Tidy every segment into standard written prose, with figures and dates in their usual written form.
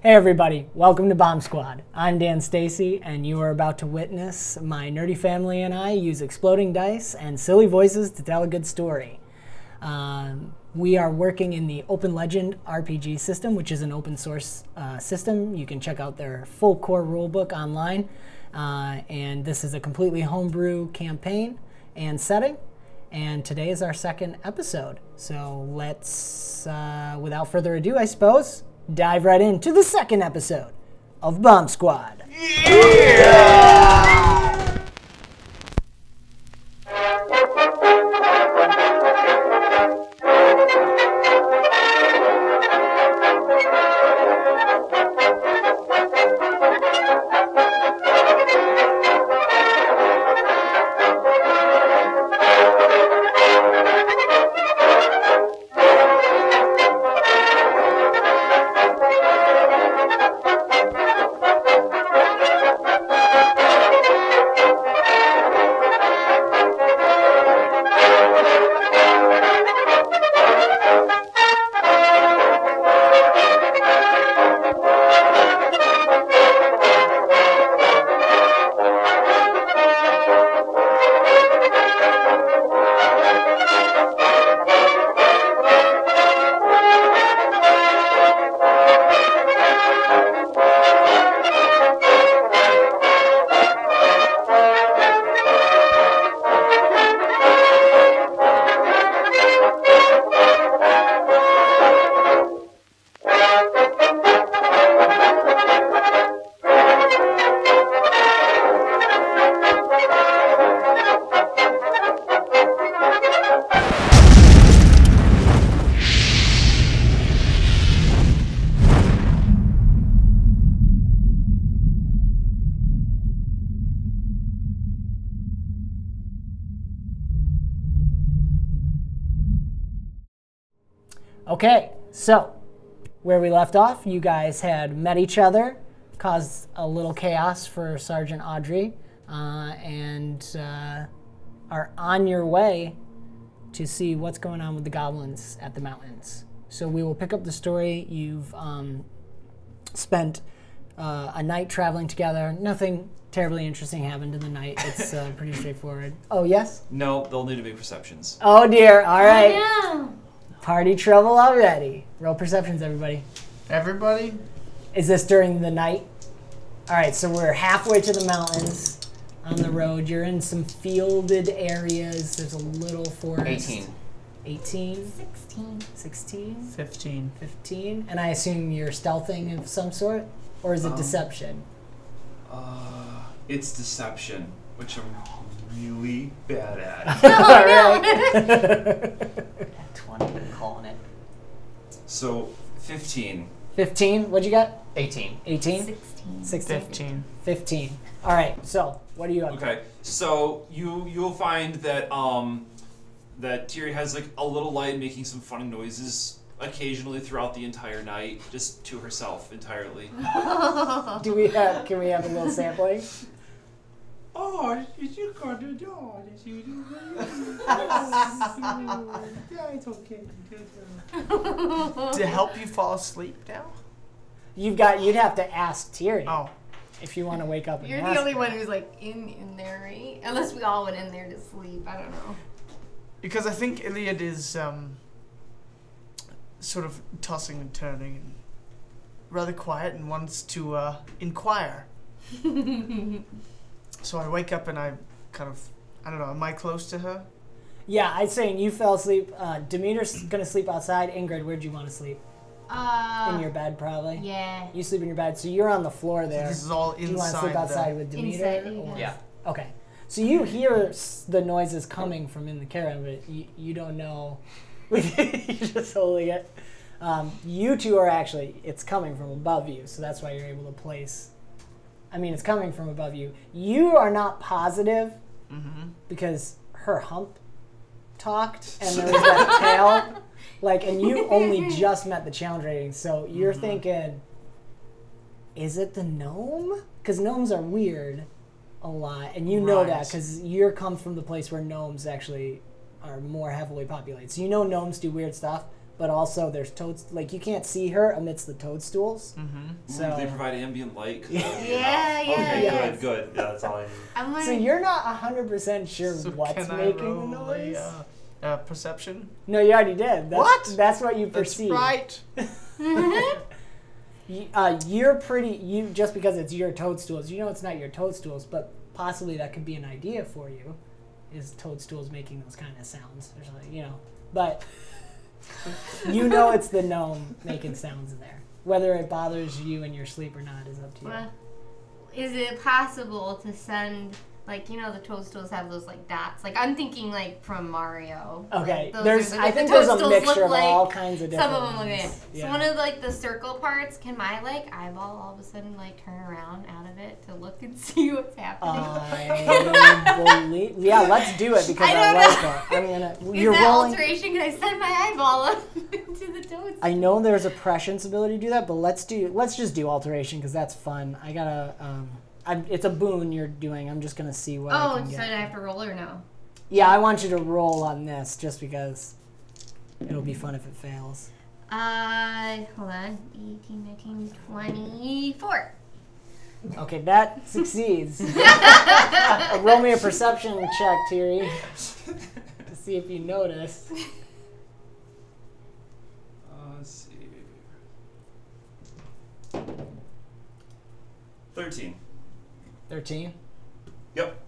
Hey everybody, welcome to BombSquad. I'm Dan Stacy, and you are about to witness my nerdy family and I use exploding dice and silly voices to tell a good story. We are working in the Open Legend RPG system, which is an open source system. You can check out their full core rulebook online. And this is a completely homebrew campaign and setting. And today is our second episode. So let's, without further ado, I suppose, dive right into the second episode of BombSquad. Yeah! Okay, so where we left off, you guys had met each other, caused a little chaos for Sergeant Audrey, and are on your way to see what's going on with the goblins at the mountains. So we will pick up the story. You've spent a night traveling together. Nothing terribly interesting happened in the night. It's pretty straightforward. Oh, yes? No, they'll need to be perceptions. Oh, dear. All right. Oh, no. Party trouble already. Roll perceptions, everybody. Everybody? Is this during the night? All right, so we're halfway to the mountains on the road. You're in some fielded areas. There's a little forest. 18. 18? 16. 16? 15. 15? And I assume you're stealthing of some sort? Or is it deception? It's deception, which I'm really bad at. All right. 20, I'm calling it. So, 15. 15? What'd you got? 18. 18? 16. 16? 15. 15. All right, so what do you have? Okay, so you'll find that that Tiri has like a little light making some funny noises occasionally throughout the entire night, just to herself entirely. Can we have a little sampling? Oh, you got the dog. Yeah, it's okay. To help you fall asleep now? You'd have to ask Tiri. Oh. If you want to wake up and You're ask the only her. one who's like in there, right? Unless we all went in there to sleep. I don't know. Because I think Iliad is sort of tossing and turning and rather quiet and wants to inquire. So I wake up and I kind of, I don't know, am I close to her? Yeah, I'd say you fell asleep. Demeter's going to sleep outside. Ingrid, where'd you want to sleep? In your bed, probably? Yeah. You sleep in your bed, so you're on the floor there. So this is all inside. Do you want to sleep outside with Demeter? Inside, yeah. Okay. So you hear the noises coming from in the caravan, but you don't know. You're just holding it. You two are actually, it's coming from above you, so that's why you're able to place. I mean, it's coming from above you. You are not positive because her hump talked and there was that tail. And you only just met the challenge rating, so you're thinking, is it the gnome? Because gnomes are weird a lot, and you know that because you're come from the place where gnomes actually are more heavily populated. So you know gnomes do weird stuff, but also there's toads. Like you can't see her amidst the toadstools. So they provide ambient light. Yeah. Okay, good. Yeah, that's all I need. I'm like, so you're not 100% sure So what's can I making the roll noise. Perception? No, you already did. What? That's what you perceive. That's right. You're pretty. You just because it's your toadstools, you know it's not your toadstools, but possibly that could be an idea for you. Is toadstools making those kind of sounds or something, you know? But you know it's the gnome making sounds in there. Whether it bothers you in your sleep or not is up to you. well, is it possible to send, like, you know, the toadstools have those like dots? Like I'm thinking like from Mario. Okay, Like, there's. the I think there's a toadstools mixture look of like all kinds of different some of them look ones. like. Yeah. So one of like the circle parts, can my like eyeball all of a sudden like turn around out of it to look and see what's happening? I believe. Yeah, let's do it because I I, don't like it. I'm gonna. Is You're that rolling. alteration? Can I send my eyeball up into the toadstool? I know there's a prescience ability to do that, but let's just do alteration because that's fun. I gotta. It's a boon you're doing. I'm just gonna see what I Oh, can so get. I have to roll or no? Yeah, I want you to roll on this just because it'll be fun if it fails. Hold on. 18, 19, 24. Okay, that succeeds. Roll me a perception check, Tiri, to see if you notice. Let's see. 13. 13. Yep.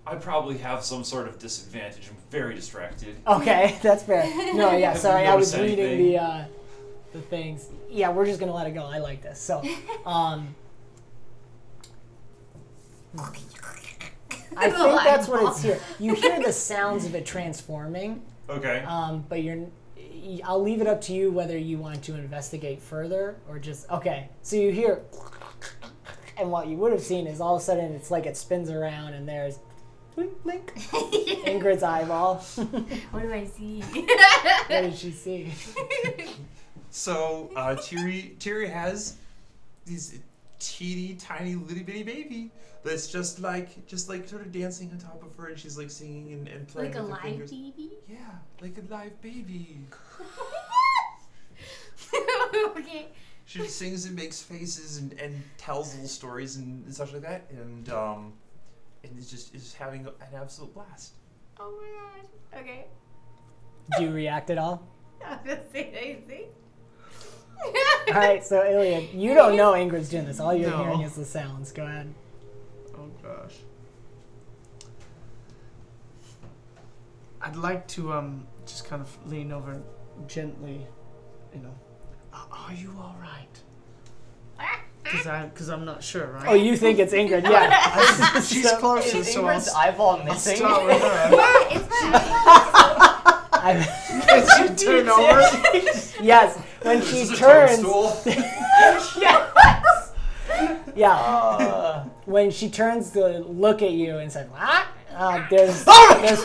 I probably have some sort of disadvantage. I'm very distracted. Okay, that's fair. No, yeah, Have sorry, you I was noticed reading anything? the things. Yeah, we're just gonna let it go. I like this. So, I think that's what it's here. You hear the sounds of it transforming, Okay. but I'll leave it up to you whether you want to investigate further or just okay. So you hear, and what you would have seen is all of a sudden it's like it spins around and there's blink, blink, Ingrid's eyeball. What do I see? What did she see? So Tiri has these teeny tiny little bitty baby that's just like sort of dancing on top of her, and she's like singing and playing Like a with her live fingers. baby? Yeah, like a live baby. Okay. She just sings and makes faces and tells little stories and such like that, and is having an absolute blast. Oh my gosh. Okay. Do you react at all? I'm just saying anything. All right, so Iliad, you don't know Ingrid's doing this. All you're No. hearing is the sounds. Go ahead. Oh gosh. I'd like to just kind of lean over gently, you know. Are you all right? Because I'm not sure, right? Oh, you think it's Ingrid? Yeah. She's closer, Is so Ingrid's eyeball I'll missing? start with her. Yeah, it's my I- She turn over. yes, when This she is a turns. toadstool. Yeah. When she turns to look at you and says, "What?" There's fuzziness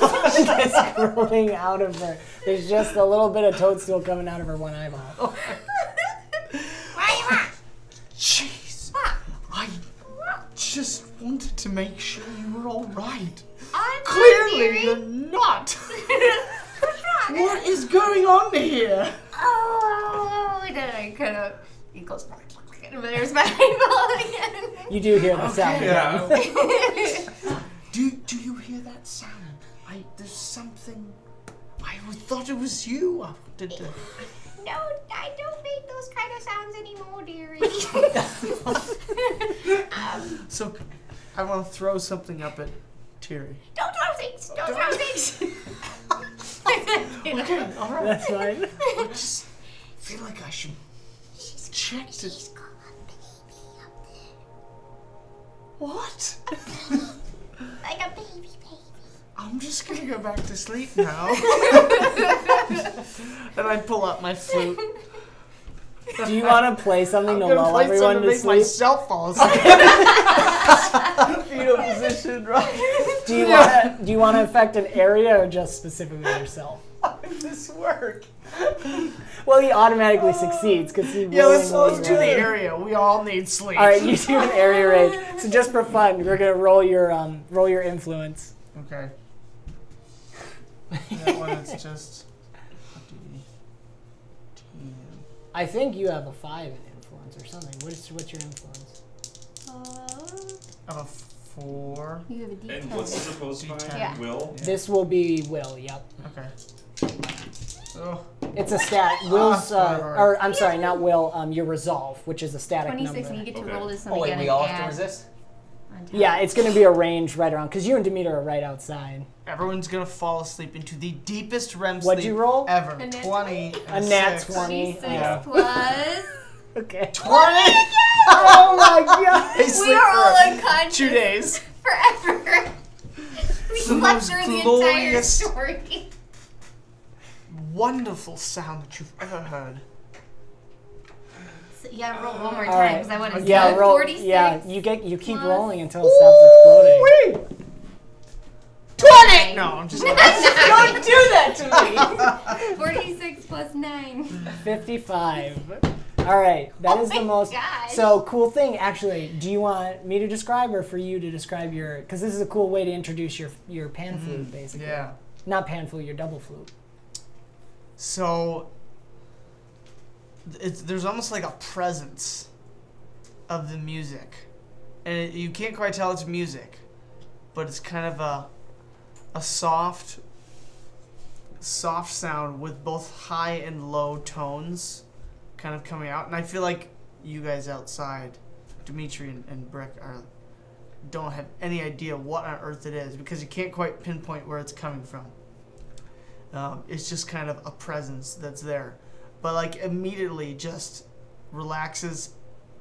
growing out of her. There's just a little bit of toadstool coming out of her one eyeball. Jeez. I just wanted to make sure you were all right. I'm Clearly you're not. What is going on here? Oh, and then I kind of, it goes, and there's my eyeball again. You do hear the sound. Yeah. Do you hear that sound? There's something. I thought it was you. I wanted to. No, I don't make those kind of sounds anymore, dearie. So, I want to throw something up at Tiri. Don't throw things. Don't throw things. Okay, all right. That's fine. I just feel like I should check to. She's got a baby up there. What? Like a baby. I'm just gonna go back to sleep now. And I pull out my flute. Do you want to play something I'm to gonna lull play everyone something to to make sleep? myself fall asleep. Fetal position, right? Do you want to affect an area or just specifically yourself? How does this work? Well, he automatically succeeds because he. Yeah, let's willingly do the rolled. area. We all need sleep. All right, you do an area raid. So just for fun, we're gonna roll your influence. Okay. That one is just. I think you have a 5 in influence or something. What's your influence? I'm a 4. You have a D10. And what's this opposed to? Yeah. Will? Yeah. This will be will. Yep. Okay. Oh. It's a stat. Will's, sorry. or I'm sorry, not will. Your resolve, which is a static 26, number. and you get to Okay. roll this. Oh wait, we all have to resist? Yeah, it's going to be a range right around because you and Demeter are right outside. Everyone's gonna fall asleep into the deepest REM sleep What'd you roll? ever. A nat 20. A and nat 6. 20. 26 Yeah. plus. Okay. 20. Oh my god! They We sleep are all for unconscious 2 days. forever. We The slept most through the entire glorious- story. Wonderful sound that you've ever heard. So you gotta roll one more All time right. because I want to Yeah, roll. 46. Yeah, you keep plus- rolling until it stops exploding. 20! No, I'm just. Don't do that to me. 46 plus 9. 55. All right, that is Oh the my most. gosh. So cool thing. Actually, do you want me to describe or for you to describe your? Because this is a cool way to introduce your pan flute, basically. Yeah. Not pan flute, your double flute. So, there's almost like a presence of the music. And you can't quite tell it's music, but it's kind of a soft sound with both high and low tones kind of coming out. And I feel like you guys outside, Dimitri and Brick, don't have any idea what on earth it is because you can't quite pinpoint where it's coming from. It's just kind of a presence that's there. But like immediately just relaxes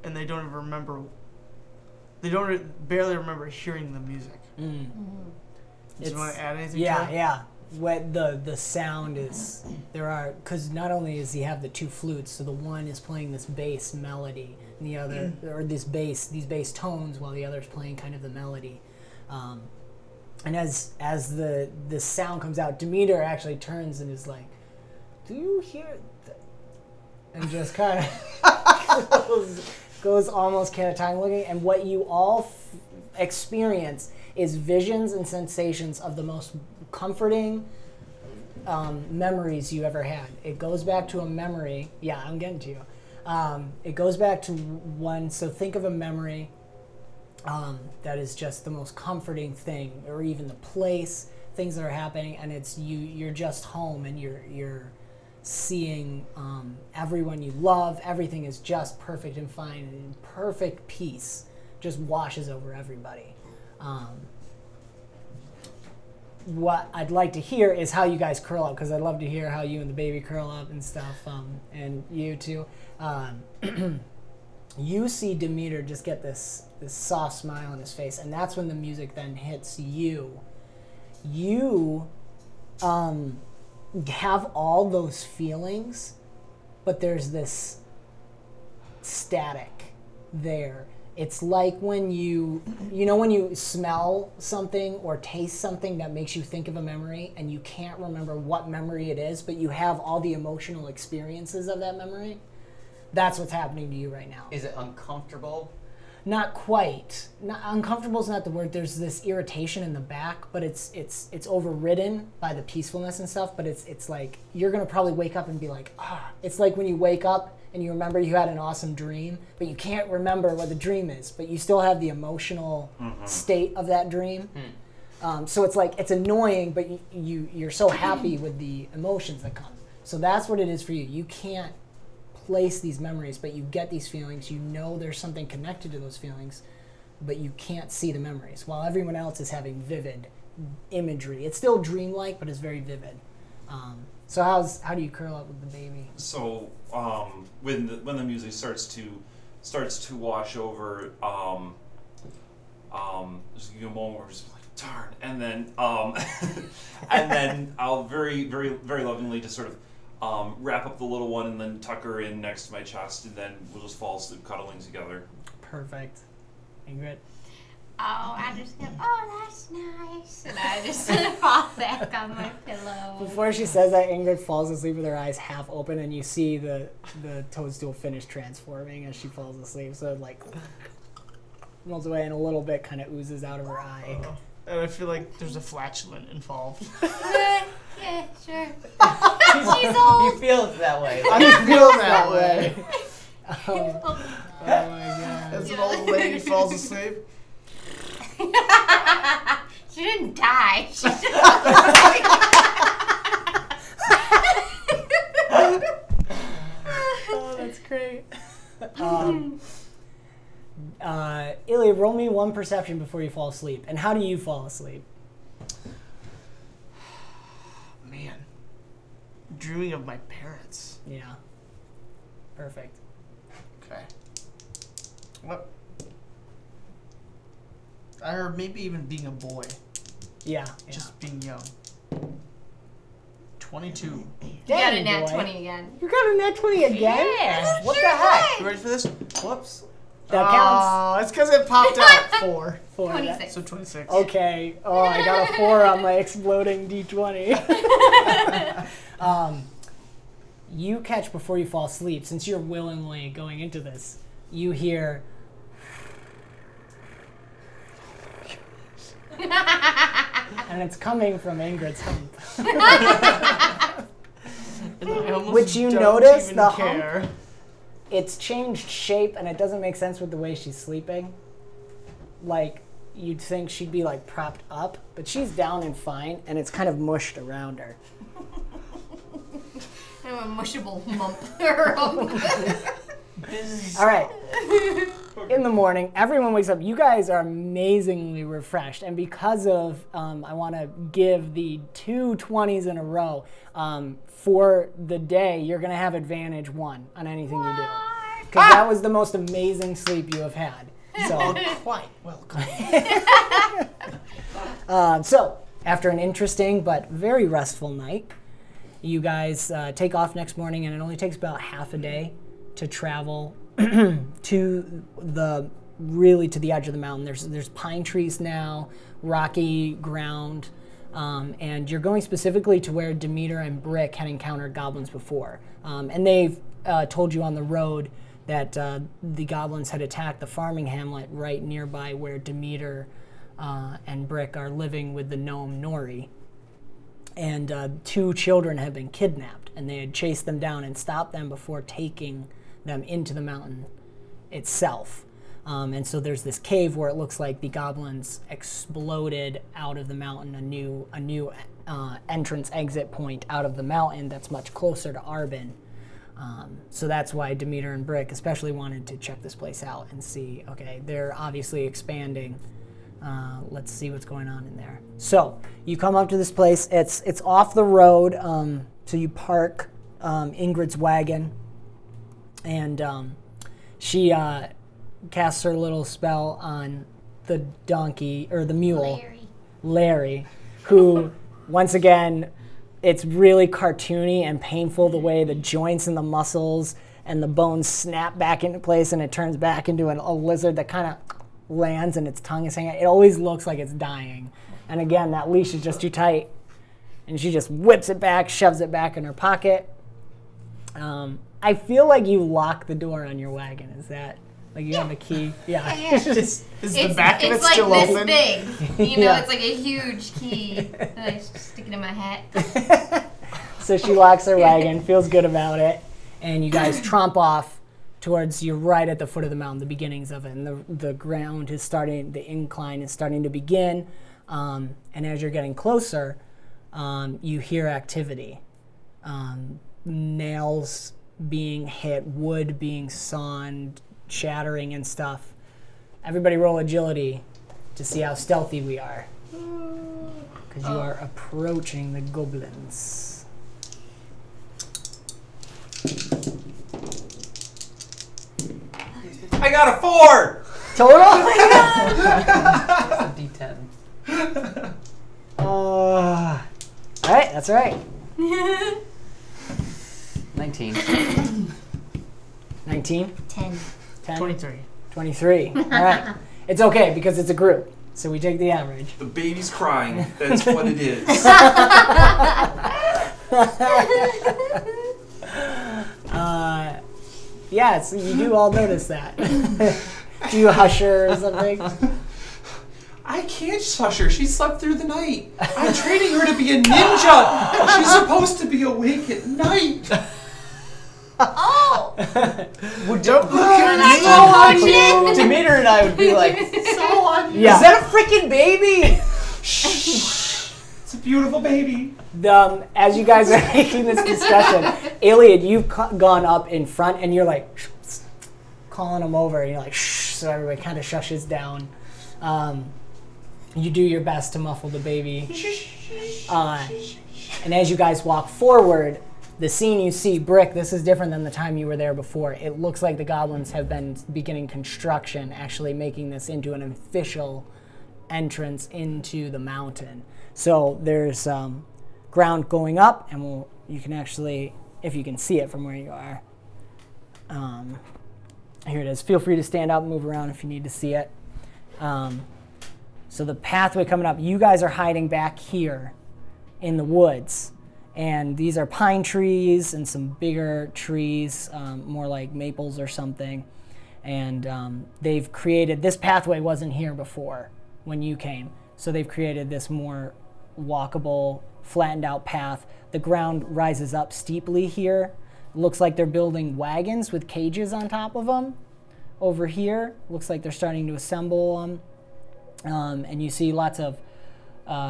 and they don't even remember, barely remember hearing the music. Mm. Do you want to add anything to Yeah, it? yeah. What the sound is, because not only does he have the two flutes, so the one is playing this bass melody, and the other, or these bass tones, while the other's playing kind of the melody. And as the sound comes out, Demeter actually turns and is like, "Do you hear that?" And just kind of goes almost catatonic looking. And what you all experience is visions and sensations of the most comforting memories you ever had. It goes back to a memory. Yeah, I'm getting to you. It goes back to one. So think of a memory that is just the most comforting thing, or even the place, things that are happening, and it's you're just home and you're seeing everyone you love. Everything is just perfect and fine, and in perfect peace just washes over everybody. What I'd like to hear is how you guys curl up, because I'd love to hear how you and the baby curl up and stuff, and you too. You see Demeter just get this soft smile on his face, and that's when the music then hits you. You have all those feelings, but there's this static there. It's like when you smell something or taste something that makes you think of a memory, and you can't remember what memory it is, but you have all the emotional experiences of that memory. That's what's happening to you right now. Is it uncomfortable? Not quite. Uncomfortable is not the word. There's this irritation in the back, but it's overridden by the peacefulness and stuff. But it's like you're gonna probably wake up and be like, ah. It's like when you wake up and you remember you had an awesome dream, but you can't remember what the dream is, but you still have the emotional state of that dream. So it's like, it's annoying, but you're so happy with the emotions that come. So that's what it is for you. You can't place these memories, but you get these feelings. You know there's something connected to those feelings, but you can't see the memories, while everyone else is having vivid imagery. It's still dreamlike, but it's very vivid. So how do you curl up with the baby? So when the music starts to wash over, there's a moment where we're just like, darn, and then and then I'll very very very lovingly just sort of wrap up the little one and then tuck her in next to my chest, and then we'll just fall asleep cuddling together. Perfect. Ingrid? Oh, I just go, oh, that's nice. And I just fall back on my pillow. Before she says that, Ingrid falls asleep with her eyes half open, and you see the toadstool finish transforming as she falls asleep. So it like rolls away, and a little bit kind of oozes out of her eye. And I feel like there's a flatulent involved. Yeah, sure. He She's old. feels that way. I feel that way. Oh my god. As an old lady falls asleep. She didn't die. She just Oh, that's great. Ilya, roll me one perception before you fall asleep. And how do you fall asleep? Man. Dreaming of my parents. Yeah. Perfect. Okay. What? Or maybe even being a boy. Yeah. Just being young. 22. You got a Dang, nat boy. 20 again. You got a nat 20 again? Yeah. What Sure the heck? You ready for this? Whoops. That counts. Oh, it's because it popped out. 4. 4. 26. So 26. Okay. Oh, I got a 4 on my exploding d20. You catch before you fall asleep, since you're willingly going into this, you hear... and it's coming from Ingrid's hump. And I almost Which you don't notice even the care. It's changed shape, and it doesn't make sense with the way she's sleeping. Like, you'd think she'd be, like, propped up, but she's down and fine, and it's kind of mushed around her. I'm a mushable mump. All right. In the morning, everyone wakes up. You guys are amazingly refreshed, and because of, I want to give the 2 20s in a row, for the day, you're going to have advantage 1 on anything you do. Because that was the most amazing sleep you have had. So, Quite welcome. so, after an interesting but very restful night, you guys take off next morning, and it only takes about half a day to travel to the edge of the mountain. There's pine trees now, rocky ground, and you're going specifically to where Demeter and Brick had encountered goblins before. And they've told you on the road that the goblins had attacked the farming hamlet right nearby where Demeter and Brick are living with the gnome Nori. And 2 children had been kidnapped, and they had chased them down and stopped them before taking them into the mountain itself. And so there's this cave where it looks like the goblins exploded out of the mountain, a new entrance exit point out of the mountain that's much closer to Arbin. So that's why Demeter and Brick especially wanted to check this place out and see, okay, they're obviously expanding. Let's see what's going on in there. So you come up to this place. It's off the road. So you park Ingrid's wagon, and she casts her little spell on the donkey or the mule, Larry, who once again, it's really cartoony and painful the way the joints and the muscles and the bones snap back into place, and it turns back into a lizard that kind of lands and its tongue is hanging. It always looks like it's dying. And again, that leash is just too tight. And she just whips it back, shoves it back in her pocket. I feel like you lock the door on your wagon. Is that, like you have a key? Yeah. Is the back of it it's like still this open? big. You know, Yeah. it's like a huge key that I stick it in my hat. So she locks her wagon, feels good about it, and you guys tromp off towards, you're right at the foot of the mountain, the beginnings of it, and the ground is starting, the incline is starting to begin, and as you're getting closer, you hear activity. Nails being hit, wood being sawn, shattering and stuff. Everybody roll agility to see how stealthy we are. Because you are approaching the goblins. I got a 4! Total? It's a D10. All right, that's right. 19. 19? 10. 10? 23. 23. All right. It's okay because it's a group, so we take the average. The baby's crying. That's what it is. Yeah, so you do all notice that. Do you hush her or something? I can't shush her. She slept through the night. I'm training her to be a ninja. She's supposed to be awake at night. Oh! Don't look at me. Demeter and I would be like, So on. Yeah. is that a freaking baby? It's a beautiful baby. As you guys are making this discussion, Iliad, you've gone up in front and you're like calling them over, and you're like shh, so everybody kind of shushes down. You do your best to muffle the baby. And as you guys walk forward, the scene you see, Brick, this is different than the time you were there before. It looks like the goblins have been beginning construction, actually making this into an official entrance into the mountain. So there's ground going up, and you can actually, if you can see it from where you are. Here it is. Feel free to stand up and move around if you need to see it. So the pathway coming up, you guys are hiding back here in the woods. And these are pine trees and some bigger trees, more like maples or something. And they've created, this pathway wasn't here before when you came. So they've created this more walkable, flattened out path. The ground rises up steeply here. Looks like they're building wagons with cages on top of them. Over here, looks like they're starting to assemble them. And you see lots of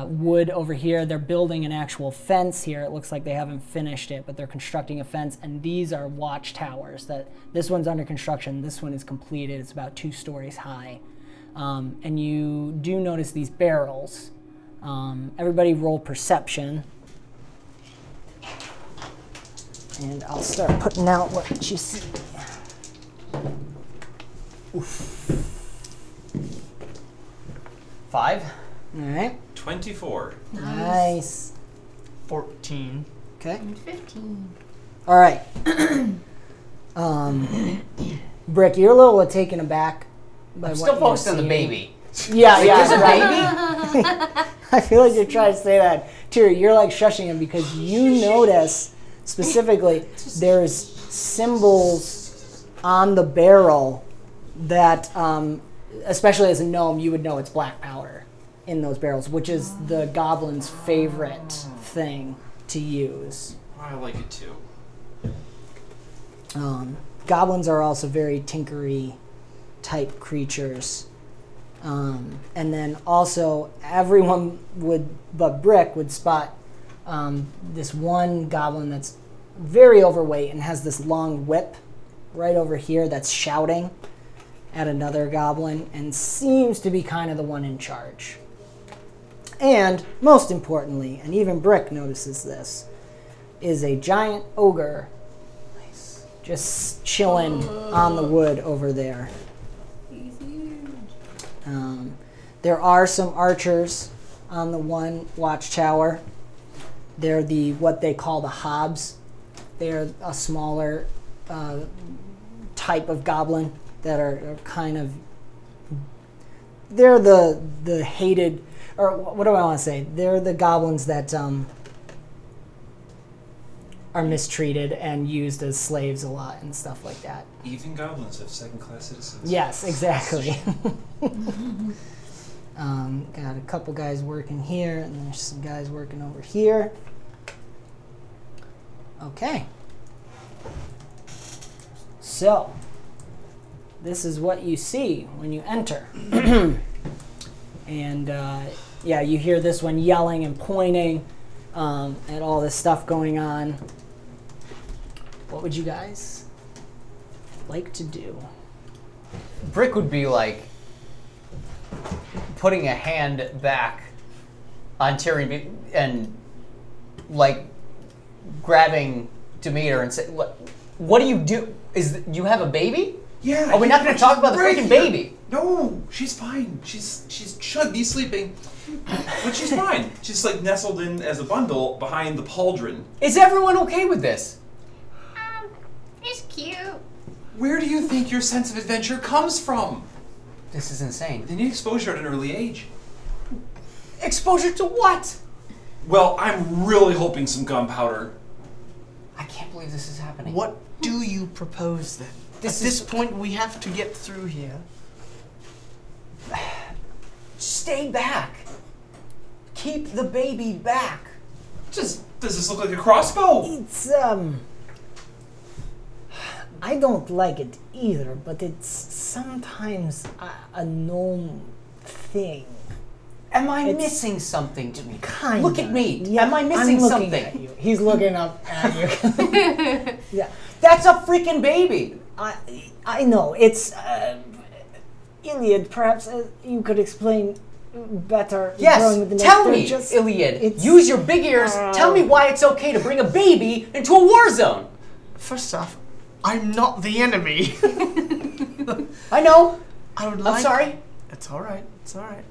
wood over here. They're building an actual fence here. It looks like they haven't finished it, but they're constructing a fence. And these are watchtowers. This one's under construction. This one is completed. It's about 2 stories high. And you do notice these barrels. Everybody roll perception. And I'll start putting out what you see. Oof. 5. All right. 24. Nice. 14. Okay. 15. All right. Brick, you're a little taken aback by I'm what still you're focused on the seeing. baby. Yeah, There's a yeah. baby? I feel like you're trying to say that. Tiri, you're like shushing him because you notice specifically there's symbols on the barrel that, especially as a gnome, you would know it's black powder in those barrels, which is the goblin's favorite thing to use. I like it too. Goblins are also very tinkery type creatures. And then also everyone but Brick would spot this one goblin that's very overweight and has this long whip right over here that's shouting at another goblin and seems to be kind of the one in charge. And most importantly, and even Brick notices this, is a giant ogre just chilling on the wood over there. He's huge. There are some archers on the one watchtower. They're what they call the hobs. They're a smaller type of goblin that are kind of, they're the hated, or what do I want to say? They're the goblins that are mistreated and used as slaves a lot and stuff like that. Even goblins have second-class citizens. Yes, exactly. Got a couple guys working here, and there's some guys working over here. Okay. So, this is what you see when you enter. And yeah, you hear this one yelling and pointing at all this stuff going on. What would you guys like to do? Brick would be like putting a hand back on Tiri and like grabbing Demeter and say, "What do you do? You have a baby? Yeah. Are we not going to talk about the right freaking here. baby?" No, she's fine. She should be sleeping, but she's fine. She's like nestled in as a bundle behind the pauldron. Is everyone okay with this? He's cute. Where do you think your sense of adventure comes from? This is insane. They need exposure at an early age. Exposure to what? Well, I'm really hoping some gunpowder. I can't believe this is happening. What do you propose then? At this point, we have to get through here. Stay back. Keep the baby back. Does this look like a crossbow? It's, I don't like it either, but it's sometimes a gnome thing. Am I It's missing something, Dimitri? Kinda. Look at me. Yeah, Am I missing I'm looking something? At you. He's looking up at you. Yeah, That's a freaking baby. I know. It's, Iliad, perhaps you could explain better. Growing with the Yes, tell next me, just, Iliad. it's- Use your big ears. Tell me why it's okay to bring a baby into a war zone. First off, I'm not the enemy. I know. I would I'm like. sorry. It's all right. It's all right.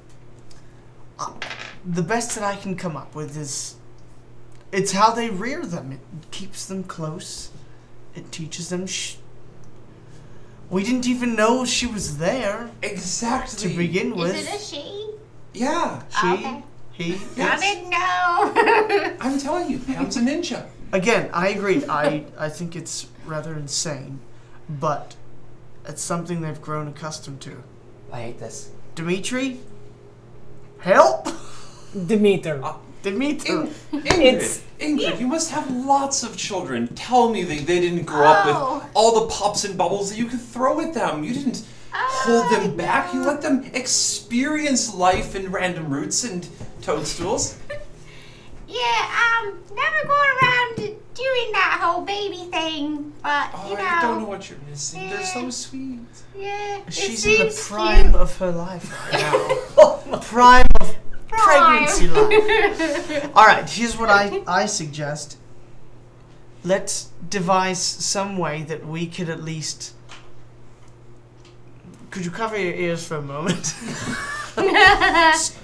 The best that I can come up with is, it's how they rear them. It keeps them close. It teaches them. We didn't even know she was there Exactly. to begin with. Is it a she? Yeah. She, Okay. he. I Yes. didn't know. I'm telling you, Pam's a ninja. Again, I agree. I think it's rather insane, but it's something they've grown accustomed to. I hate this. Dimitri, help! Demeter. Dimitri. Ingrid, you must have lots of children. Tell me they didn't grow up with all the pops and bubbles that you could throw at them. You didn't hold them back. You let them experience life in random roots and toadstools. Yeah, never go around doing that whole baby thing, but Oh, you know. I don't know what you're missing. They're so sweet. Yeah, it She's in the seems prime cute. of her life right now. Prime of pregnancy life. All right, here's what I suggest. Let's devise some way that we could at least. Could you cover your ears for a moment?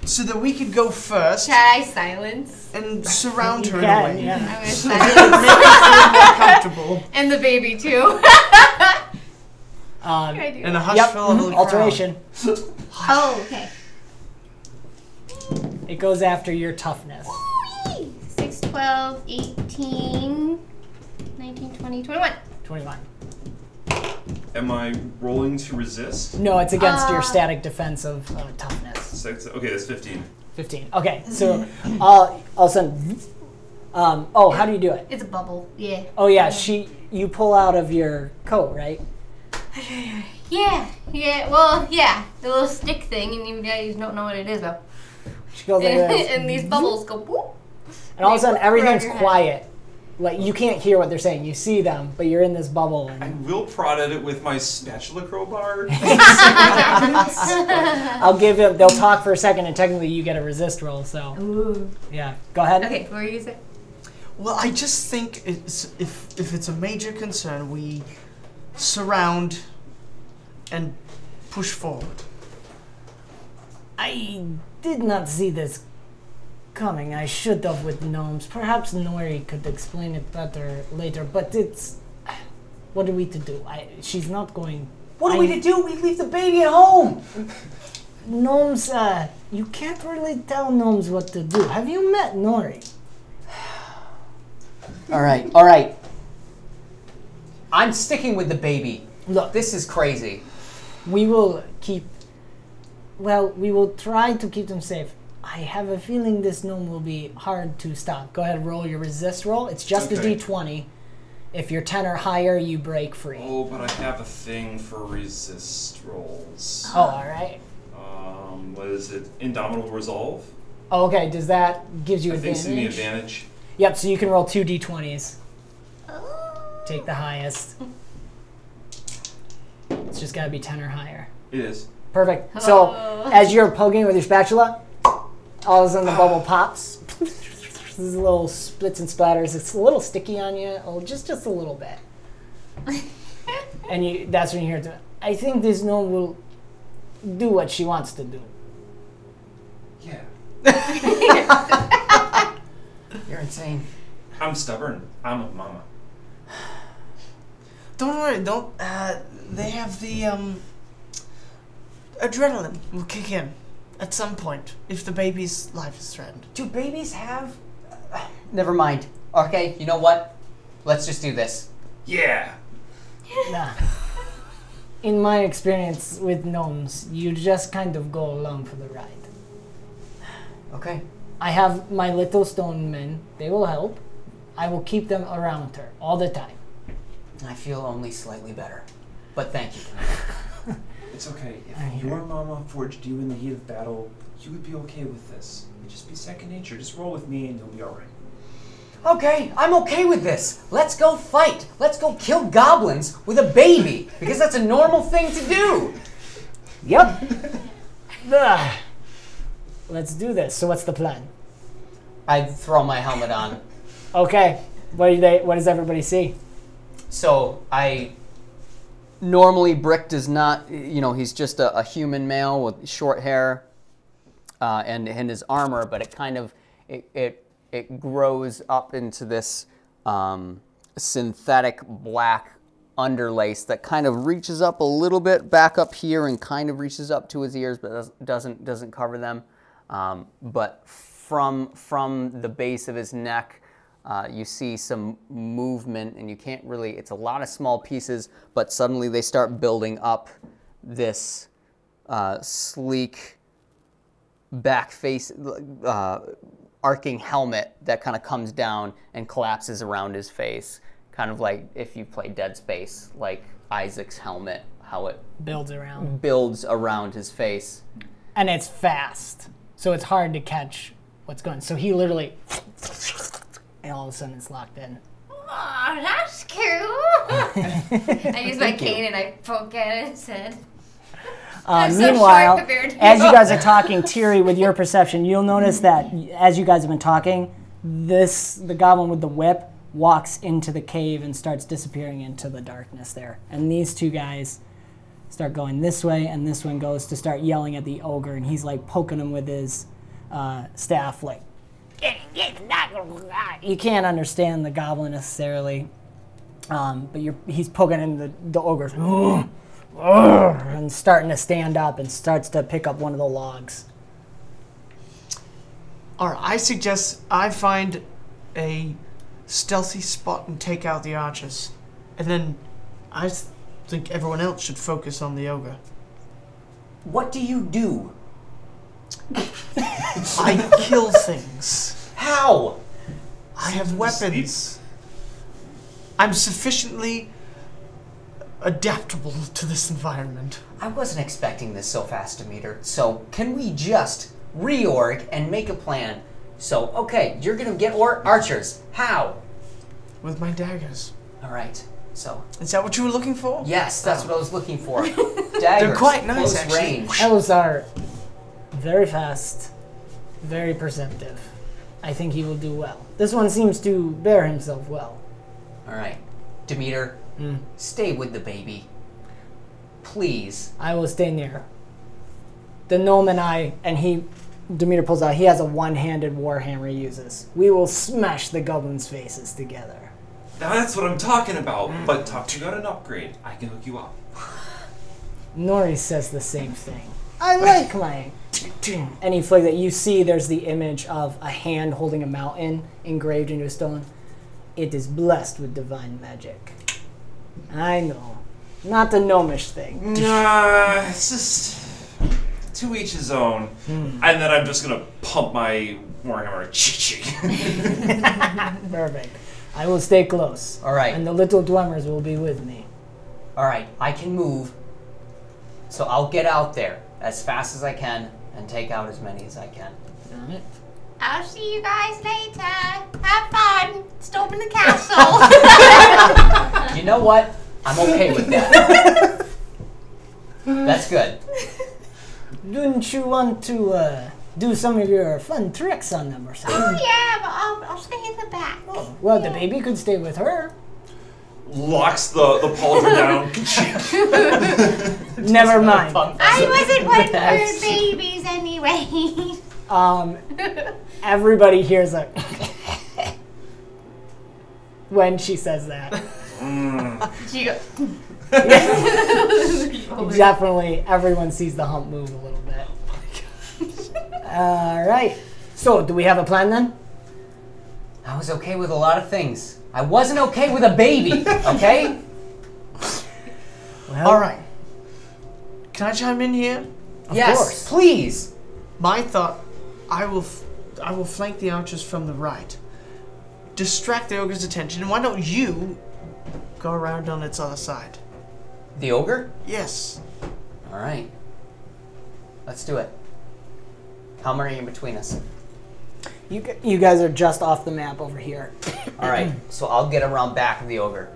So that we could go first Try silence. and surround her You in a can, way. yeah. I'm gonna Make silence. her feel more comfortable And the baby too. Um, I do in a that. hush yep, full of the alteration. Oh, okay. It goes after your toughness. 6, 12, 18, 19, 20, 21. 21. Am I rolling to resist? No, it's against your static defense of toughness. Okay, that's 15. 15. Okay, so all of a sudden, oh, how do you do it? It's a bubble. Yeah. Oh yeah, you pull out of your coat, right? Yeah. Well, yeah. The little stick thing, and you guys don't know what it is, though. She goes like this, And these bubbles go whoop. and all of a sudden everything's Right. quiet. Like you can't hear what they're saying. You see them, but you're in this bubble. I And will prod at it with my spatula crowbar. I'll give them. They'll talk for a second, and technically you get a resist roll. So Ooh. yeah, go ahead. Okay, what were you saying? Well, I just think if it's a major concern, we surround and push forward. I did not see this coming. I should have with gnomes. Perhaps Nori could explain it better later, but it's... What are we to do? She's not going... What are we to do? We leave the baby at home. Gnomes, you can't really tell gnomes what to do. Have you met Nori? All right. I'm sticking with the baby. Look, This is crazy. we will keep... Well, we will try to keep them safe. I have a feeling this gnome will be hard to stop. Go ahead and roll your resist roll. It's just Okay. a d20. If you're 10 or higher, you break free. Oh, but I have a thing for resist rolls. Oh, all right. What is it? Indomitable Resolve? Oh, okay, does that gives you I think advantage? it's the advantage. Yep, so you can roll 2 d20s. Take the highest. It's just gotta be 10 or higher. It is. Perfect. So, Oh. as you're poking it with your spatula, all of a sudden the bubble pops. There's little splits and splatters. It's a little sticky on you, just a little bit. And that's when you hear it. I think this gnome will do what she wants to do. Yeah. You're insane. I'm stubborn. I'm a mama. Don't worry, don't. They have the adrenaline will kick in at some point if the baby's life is threatened. Do babies have... Never mind. Okay, you know what? Let's just do this. Yeah. Nah. In my experience with gnomes, you just kind of go along for the ride. Okay. I have my little stone men. They will help. I will keep them around her all the time. I feel only slightly better, but thank you. It's okay. If your mama forged you in the heat of battle, you would be okay with this. It'd just be second nature. Just roll with me and you'll be alright. Okay, I'm okay with this. Let's go fight. Let's go kill goblins with a baby, because that's a normal thing to do. Yep. Ugh. Let's do this. So what's the plan? I throw my helmet on. Okay. What does everybody see? So normally Brick does not, he's just a human male with short hair and his armor, but it kind of, it grows up into this synthetic black underlace that kind of reaches up a little bit back up here and kind of reaches up to his ears, but doesn't cover them. But from the base of his neck, you see some movement, and you can't really, it's a lot of small pieces, but suddenly they start building up this sleek back face, arcing helmet that kind of comes down and collapses around his face. Kind of like if you play Dead Space, like Isaac's helmet, how it builds around his face. And it's fast, so it's hard to catch what's going on. So he literally, and all of a sudden it's locked in. Oh, that's cute. I use my cane and I poke at his head. Meanwhile, so as you guys are talking, Tiri, with your perception, you'll notice that as you guys have been talking, the goblin with the whip walks into the cave and starts disappearing into the darkness there. And these two guys start going this way, and this one goes to start yelling at the ogre, and he's like poking him with his staff, like, you can't understand the goblin necessarily, but he's poking in the ogre's and starting to stand up and starts to pick up one of the logs. All right, I suggest I find a stealthy spot and take out the archers. And then I think everyone else should focus on the ogre. What do you do? I kill things. How? I have weapons. I'm sufficiently adaptable to this environment. I wasn't expecting this so fast, Demeter. So can we just reorg and make a plan? So, okay, you're gonna get archers. How? With my daggers. All right, so. Is that what you were looking for? Yes, that's what I was looking for. Daggers. They're quite nice, close actually. range. Elves are very fast, very perceptive. I think he will do well. This one seems to bear himself well. All right, Demeter, stay with the baby. Please. I will stay near. The gnome and Demeter pulls out, he has a one-handed warhammer he uses. We will smash the goblins' faces together. Now that's what I'm talking about. But talk, you got an upgrade. I can hook you up. Nori says the same thing. I like my... And he flicks it. You see there's the image of a hand holding a mountain engraved into a stone. It is blessed with divine magic. I know. Not the gnomish thing. Nah, it's just... to each his own. And then I'm just gonna pump my warhammer. Perfect. I will stay close. All right. And the little dwellers will be with me. All right, I can move. So I'll get out there as fast as I can and take out as many as I can. All right. I'll see you guys later. Have fun. Storming the castle. You know what? I'm okay with that. That's good. Didn't you want to do some of your fun tricks on them or something? Oh yeah, but I'll stay in the back. Oh, well, the baby could stay with her. Locks the pauldron down. Never mind. I wasn't one for babies anyway. Everybody hears a when she says that. She goes, Definitely, everyone sees the hump move a little bit. All right. So, do we have a plan then? I was okay with a lot of things. I wasn't okay with a baby, okay? Well, All right. Can I chime in here? Yes, course. please. My thought I will flank the archers from the right. Distract the ogre's attention, and why don't you go around on its other side? The ogre? Yes. All right. Let's do it. How many are in between us? You guys are just off the map over here. All right. So I'll get around back of the ogre.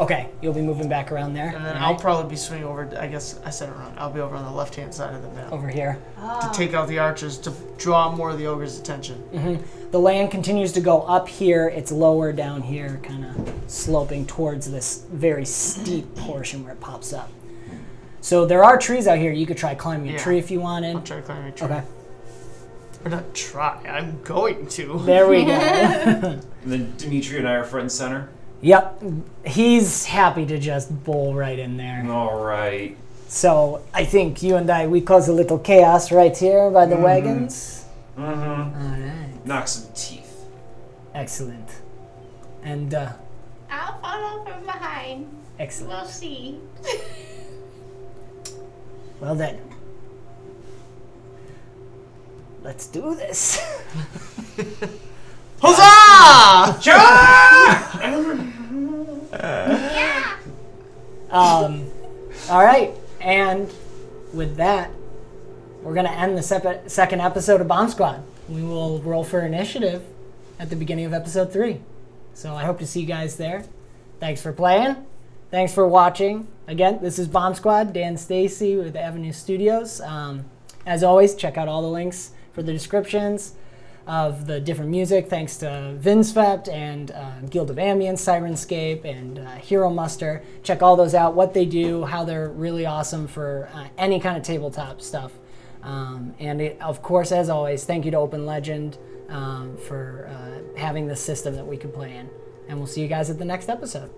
Okay, you'll be moving back around there. And then all I'll right? probably be swinging over, I guess I said around. I'll be over on the left-hand side of the map. Over here. To take out the archers, to draw more of the ogre's attention. The land continues to go up here. It's lower down here, kind of sloping towards this very steep portion where it pops up. So there are trees out here. You could try climbing a tree if you wanted. I'll try climbing a tree. Okay. Or not try, I'm going to. There we go. And then Dimitri and I are front and center. Yep. He's happy to just bowl right in there. All right. So I think you and I, we cause a little chaos right here by the wagons. Mm-hmm. All right. Knock some teeth. Excellent. And, I'll follow from behind. excellent. We'll see. Well then. Let's do this. Huzzah! Yeah. All right. And with that, we're going to end the second episode of BombSquad. We will roll for initiative at the beginning of episode 3. So I hope to see you guys there. Thanks for playing. Thanks for watching. Again, this is BombSquad, Dan Stacy with Avenue Studios. As always, check out all the links for the descriptions of the different music, thanks to Vinsvept and Guild of Ambience, Sirenscape, and Hero Muster. Check all those out, what they do, how they're really awesome for any kind of tabletop stuff. Of course, as always, thank you to Open Legend for having this system that we can play in. And we'll see you guys at the next episode.